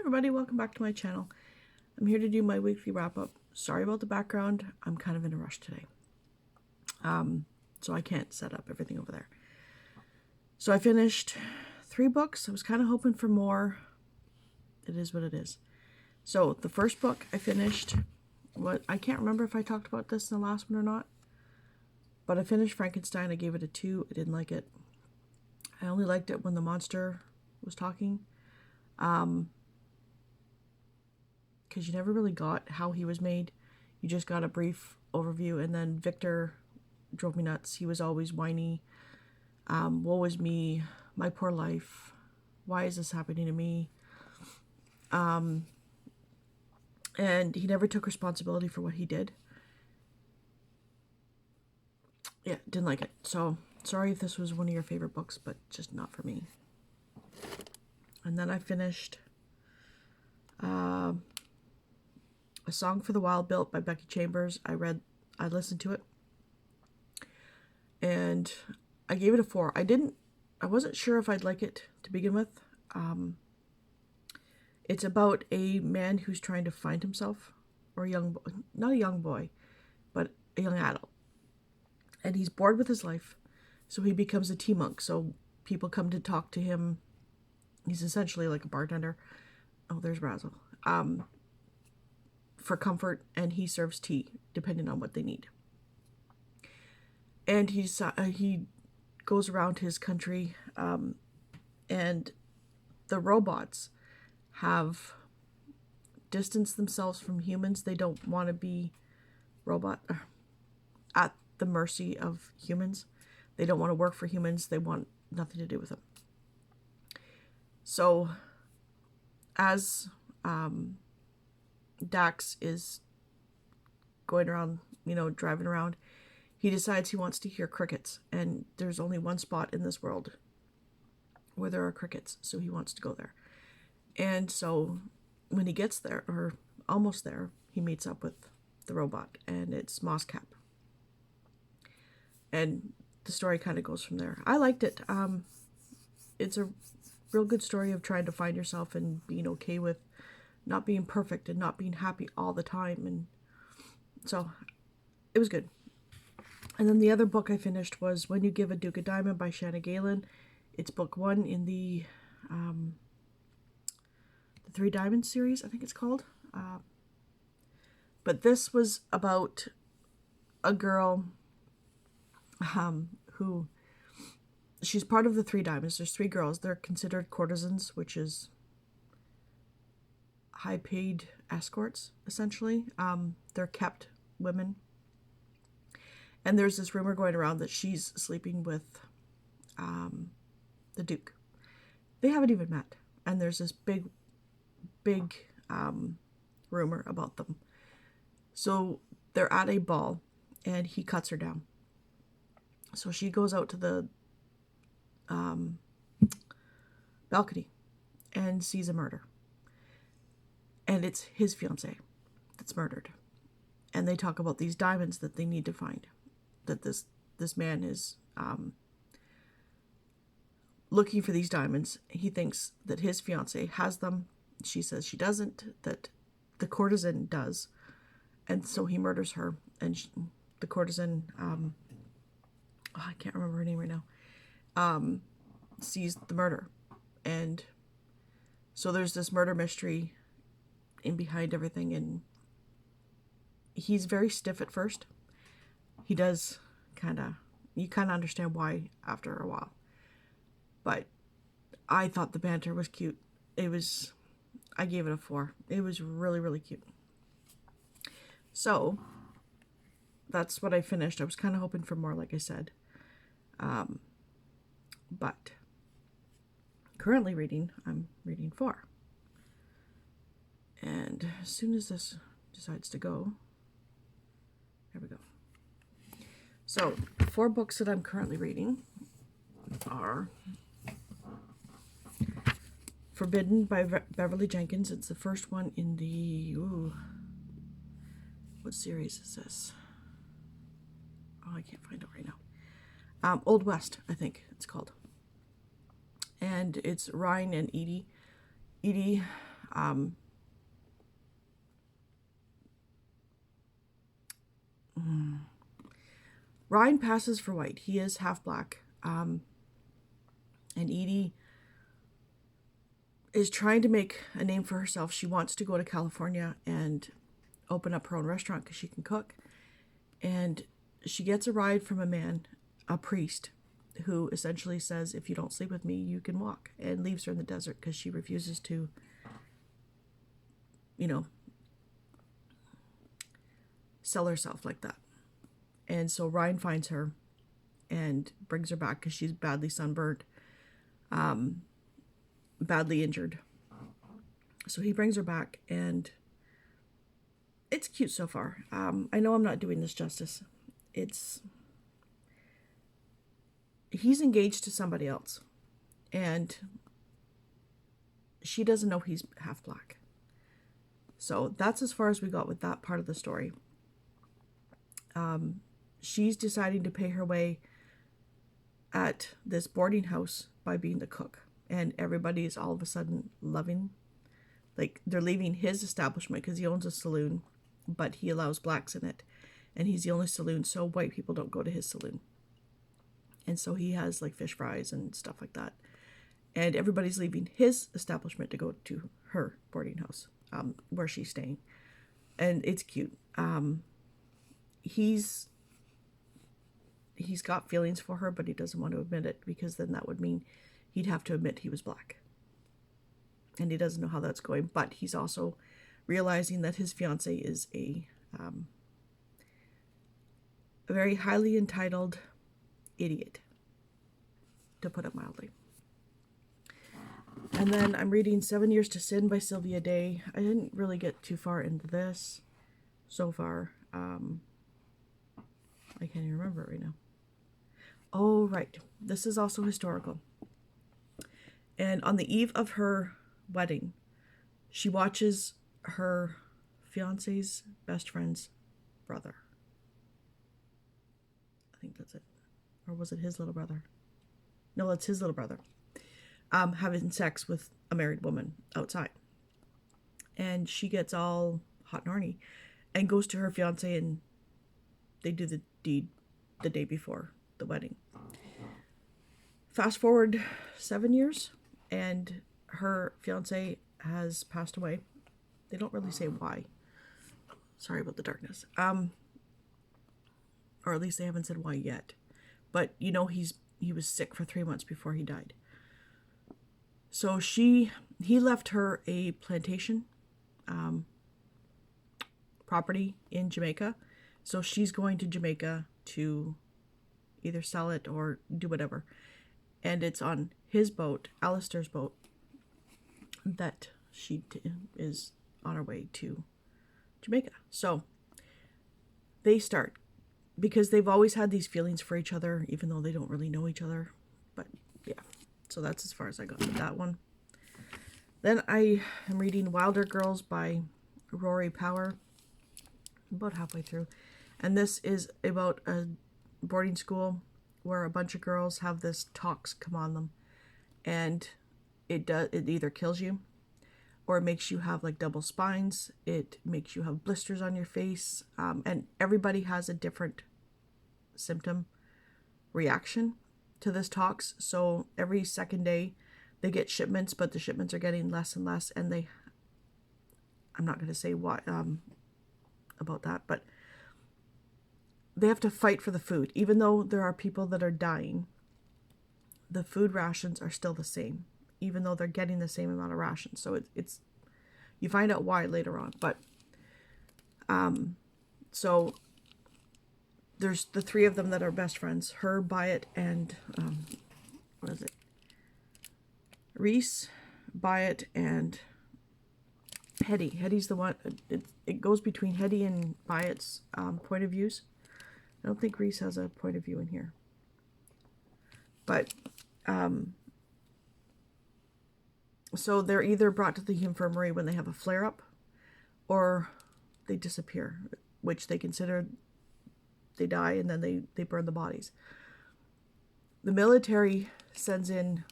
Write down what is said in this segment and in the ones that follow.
everybody, welcome back to my channel. I'm here to do my weekly wrap-up. Sorry about the background, I'm kind of in a rush today. So I can't set up everything over there. So I finished 3 books. I was kind of hoping for more. It is what it is. So the first book I finished, I can't remember if I talked about this in the last one or not, but I finished Frankenstein. I gave it a 2. I didn't like it. I only liked it when the monster was talking. Because you never really got how he was made. You just got a brief overview, and then Victor drove me nuts. He was always whiny. Woe is me, my poor life. Why is this happening to me? And he never took responsibility for what he did. Yeah, didn't like it. So, sorry if this was one of your favorite books, but just not for me. And then I finished A Song for the Wild Built by Becky Chambers. I listened to it. And I gave it a 4. I wasn't sure if I'd like it to begin with. It's about a man who's trying to find himself, or not a young boy, but a young adult. And he's bored with his life, so he becomes a tea monk. So people come to talk to him. He's essentially like a bartender. Oh, there's Razzle. For comfort, and he serves tea depending on what they need. And he goes around his country, and the robots have distanced themselves from humans. They don't want to be at the mercy of humans. They don't want to work for humans. They want nothing to do with them. So as Dax is going around, driving around, he decides he wants to hear crickets, and there's only one spot in this world where there are crickets, so he wants to go there. And so when he gets there, or almost there, he meets up with the robot, and it's Mosscap. And the story kind of goes from there. I liked it. It's a real good story of trying to find yourself and being okay with not being perfect and not being happy all the time. And so it was good. And then the other book I finished was When You Give a Duke a Diamond by Shanna Galen. It's book 1 in the 3 Diamonds series, I think it's called. But this was about a girl who, she's part of the 3 Diamonds. There's 3 girls. They're considered courtesans, which is high-paid escorts, essentially. They're kept women. And there's this rumor going around that she's sleeping with the Duke. They haven't even met. And there's this big rumor about them. So they're at a ball, and he cuts her down. So she goes out to the balcony and sees a murder. And it's his fiancée that's murdered. And they talk about these diamonds that they need to find. That this man is looking for these diamonds. He thinks that his fiancée has them. She says she doesn't, that the courtesan does. And so he murders her. And the courtesan, I can't remember her name right now, sees the murder. And so there's this murder mystery in behind everything, and he's very stiff at first. He does you kind of understand why after a while. But I thought the banter was cute. I gave it a 4. It was really, really cute. So that's what I finished. I was kind of hoping for more, like I said. But currently I'm reading 4. And as soon as this decides to go, there we go. So, 4 books that I'm currently reading are Forbidden by Beverly Jenkins. It's the first one in the, what series is this? Oh, I can't find it right now. Old West, I think it's called. And it's Ryan and Edie. Edie Ryan passes for white. He is half black. And Edie is trying to make a name for herself. She wants to go to California and open up her own restaurant because she can cook. And she gets a ride from a man, a priest, who essentially says, if you don't sleep with me, you can walk, and leaves her in the desert because she refuses to, sell herself like that. And so Ryan finds her and brings her back because she's badly sunburned, badly injured. So he brings her back, and it's cute so far. I know I'm not doing this justice. He's engaged to somebody else, and she doesn't know he's half black. So that's as far as we got with that part of the story. She's deciding to pay her way at this boarding house by being the cook, and everybody is all of a sudden loving. Like, they're leaving his establishment because he owns a saloon, but he allows blacks in it, and he's the only saloon, so white people don't go to his saloon. And so he has like fish fries and stuff like that, and everybody's leaving his establishment to go to her boarding house, where she's staying, and it's cute. He's got feelings for her, but he doesn't want to admit it, because then that would mean he'd have to admit he was black. And he doesn't know how that's going, but he's also realizing that his fiance is a very highly entitled idiot, to put it mildly. And then I'm reading 7 Years to Sin by Sylvia Day. I didn't really get too far into this so far. I can't even remember it right now. Oh, right. This is also historical. And on the eve of her wedding, she watches her fiance's best friend's brother. I think that's it. Or was it his little brother? No, that's his little brother. Having sex with a married woman outside. And she gets all hot and horny and goes to her fiance, and they do the deed the day before the wedding. Fast forward 7 years, and her fiance has passed away. They don't really say why. Sorry about the darkness. Or at least they haven't said why yet. But he was sick for 3 months before he died. So he left her a plantation property in Jamaica. So she's going to Jamaica to either sell it or do whatever. And it's on his boat, Alistair's boat, that she is on her way to Jamaica. So they start, because they've always had these feelings for each other, even though they don't really know each other. But yeah, so that's as far as I got with that one. Then I am reading Wilder Girls by Rory Power. I'm about halfway through. And this is about a boarding school where a bunch of girls have this tox come on them. And it either kills you, or it makes you have like double spines. It makes you have blisters on your face. And everybody has a different symptom reaction to this tox. So every second day they get shipments, but the shipments are getting less and less. And I'm not going to say what about that, but they have to fight for the food. Even though there are people that are dying, the food rations are still the same, even though they're getting the same amount of rations. So it's you find out why later on. But so there's the three of them that are best friends: her, Byatt, and what is it? Reese, Byatt, and Hetty. Hetty's the one. It goes between Hetty and Byatt's point of views. I don't think Reese has a point of view in here. But so they're either brought to the infirmary when they have a flare-up, or they disappear, which they consider they die, and then they burn the bodies. The military sends in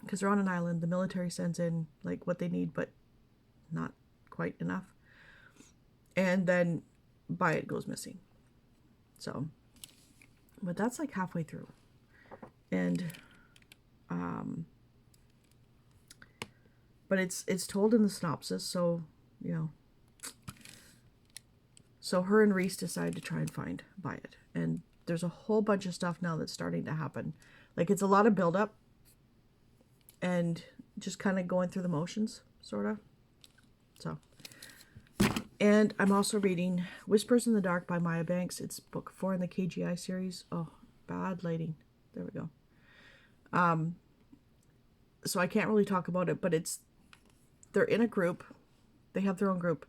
because they're on an island. The military sends in like what they need, but not quite enough. And then Byatt goes missing. So, but that's like halfway through. And, but it's told in the synopsis, so, you know. So her and Reese decide to try and find Byatt. And there's a whole bunch of stuff now that's starting to happen. Like, it's a lot of buildup and just kind of going through the motions, sort of. So, and I'm also reading Whispers in the Dark by Maya Banks. It's book 4 in the KGI series. Oh, bad lighting. There we go. So I can't really talk about it, but they're in a group. They have their own group.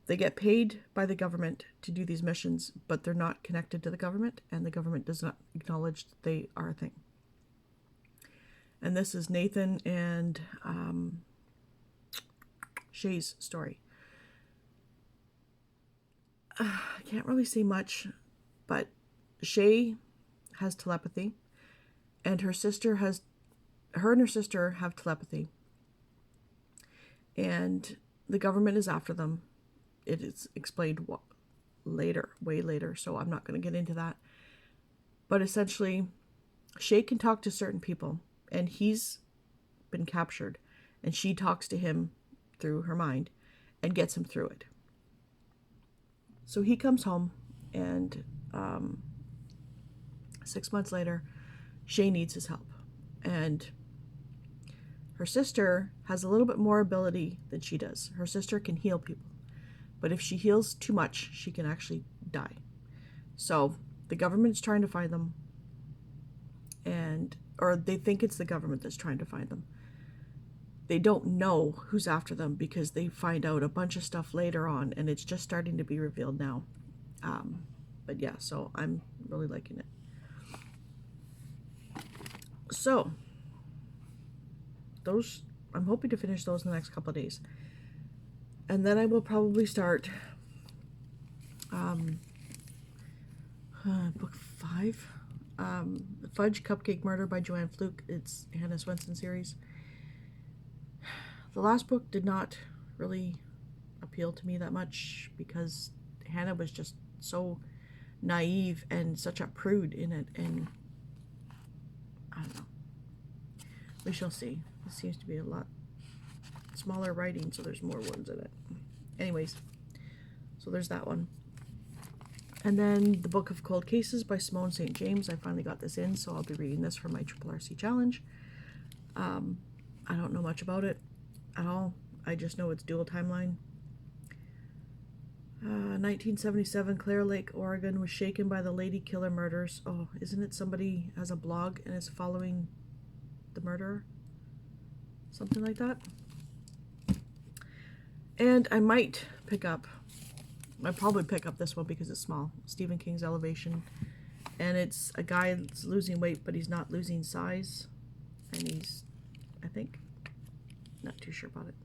They get paid by the government to do these missions, but they're not connected to the government, and the government does not acknowledge that they are a thing. And this is Nathan and Shay's story. I can't really say much, but Shay has telepathy, and her and her sister have telepathy. And the government is after them. It is explained later, way later, so I'm not going to get into that. But essentially, Shay can talk to certain people, and he's been captured, and she talks to him through her mind and gets him through it. So he comes home, and 6 months later, Shay needs his help. And her sister has a little bit more ability than she does. Her sister can heal people. But if she heals too much, she can actually die. So the government's trying to find them. Or they think it's the government that's trying to find them. They don't know who's after them because they find out a bunch of stuff later on, and it's just starting to be revealed now. But yeah, so I'm really liking it. So those, I'm hoping to finish those in the next couple of days. And then I will probably start book 5. Fudge, Cupcake Murder by Joanne Fluke. It's Hannah Swenson series. The last book did not really appeal to me that much because Hannah was just so naive and such a prude in it, and I don't know. We shall see. It seems to be a lot smaller writing, so there's more words in it. Anyways, so there's that one. And then the Book of Cold Cases by Simone St. James. I finally got this in, so I'll be reading this for my RRC challenge. I don't know much about it at all. I just know it's dual timeline. 1977, Clear Lake, Oregon was shaken by the lady killer murders. Oh, isn't it somebody has a blog and is following the murderer? Something like that. And I might pick up, I'd probably pick up this one because it's small. Stephen King's Elevation. And it's a guy that's losing weight, but he's not losing size. And he's, I think, not too sure about it.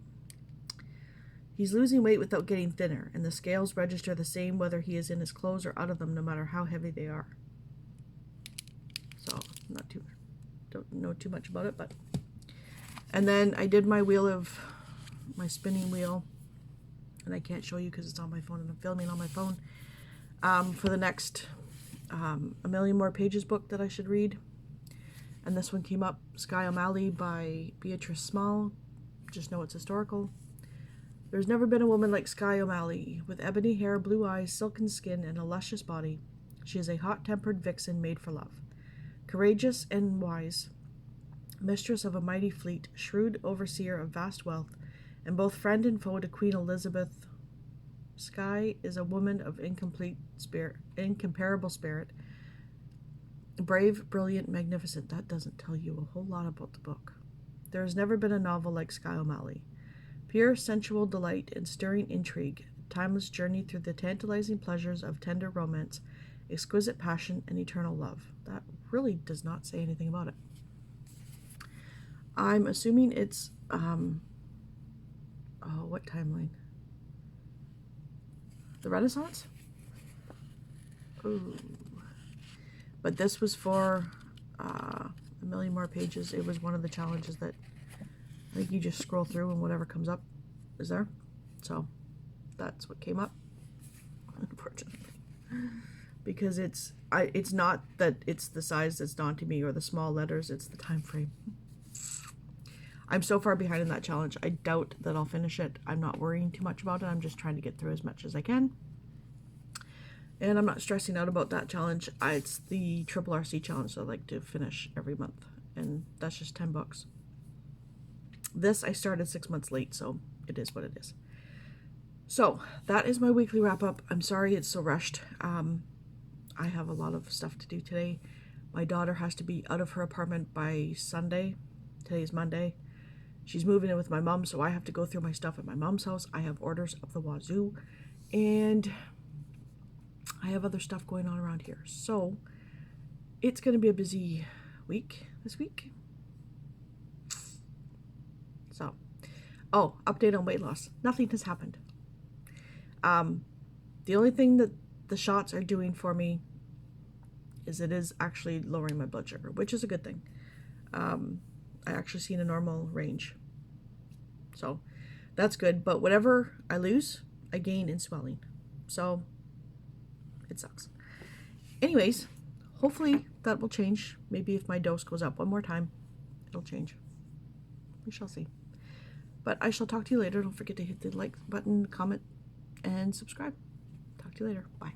He's losing weight without getting thinner, and the scales register the same whether he is in his clothes or out of them, no matter how heavy they are. So, don't know too much about it, but. And then I did my spinning wheel, and I can't show you because it's on my phone and I'm filming on my phone, for the next A Million More Pages book that I should read. And this one came up, Sky OMalley by Beatrice Small. Just know it's historical. There's never been a woman like Sky OMalley. With ebony hair, blue eyes, silken skin, and a luscious body, she is a hot-tempered vixen made for love. Courageous and wise, mistress of a mighty fleet, shrewd overseer of vast wealth, and both friend and foe to Queen Elizabeth, Sky is a woman of incomparable spirit. Brave, brilliant, magnificent. That doesn't tell you a whole lot about the book. There has never been a novel like Sky OMalley. Pure sensual delight and stirring intrigue, timeless journey through the tantalizing pleasures of tender romance, exquisite passion, and eternal love. That really does not say anything about it. I'm assuming it's, what timeline? The Renaissance? Ooh. But this was for, a million more pages. It was one of the challenges that I think you just scroll through and whatever comes up is there. So that's what came up, unfortunately. Because it's not that it's the size that's daunting me or the small letters, it's the time frame. I'm so far behind in that challenge. I doubt that I'll finish it. I'm not worrying too much about it. I'm just trying to get through as much as I can. And I'm not stressing out about that challenge. It's the Triple RC challenge that I like to finish every month. And that's just 10 bucks. This I started 6 months late, so it is what it is. So that is my weekly wrap up. I'm sorry it's so rushed. I have a lot of stuff to do today. My daughter has to be out of her apartment by Sunday. Today's Monday. She's moving in with my mom, so I have to go through my stuff at my mom's house. I have orders up the wazoo, and I have other stuff going on around here. So it's going to be a busy week this week. So, oh, update on weight loss. Nothing has happened. The only thing that the shots are doing for me is it is actually lowering my blood sugar, which is a good thing. I actually see in a normal range. So that's good. But whatever I lose, I gain in swelling. So it sucks. Anyways, hopefully that will change. Maybe if my dose goes up one more time, it'll change. We shall see. But I shall talk to you later. Don't forget to hit the like button, comment, and subscribe. Talk to you later. Bye.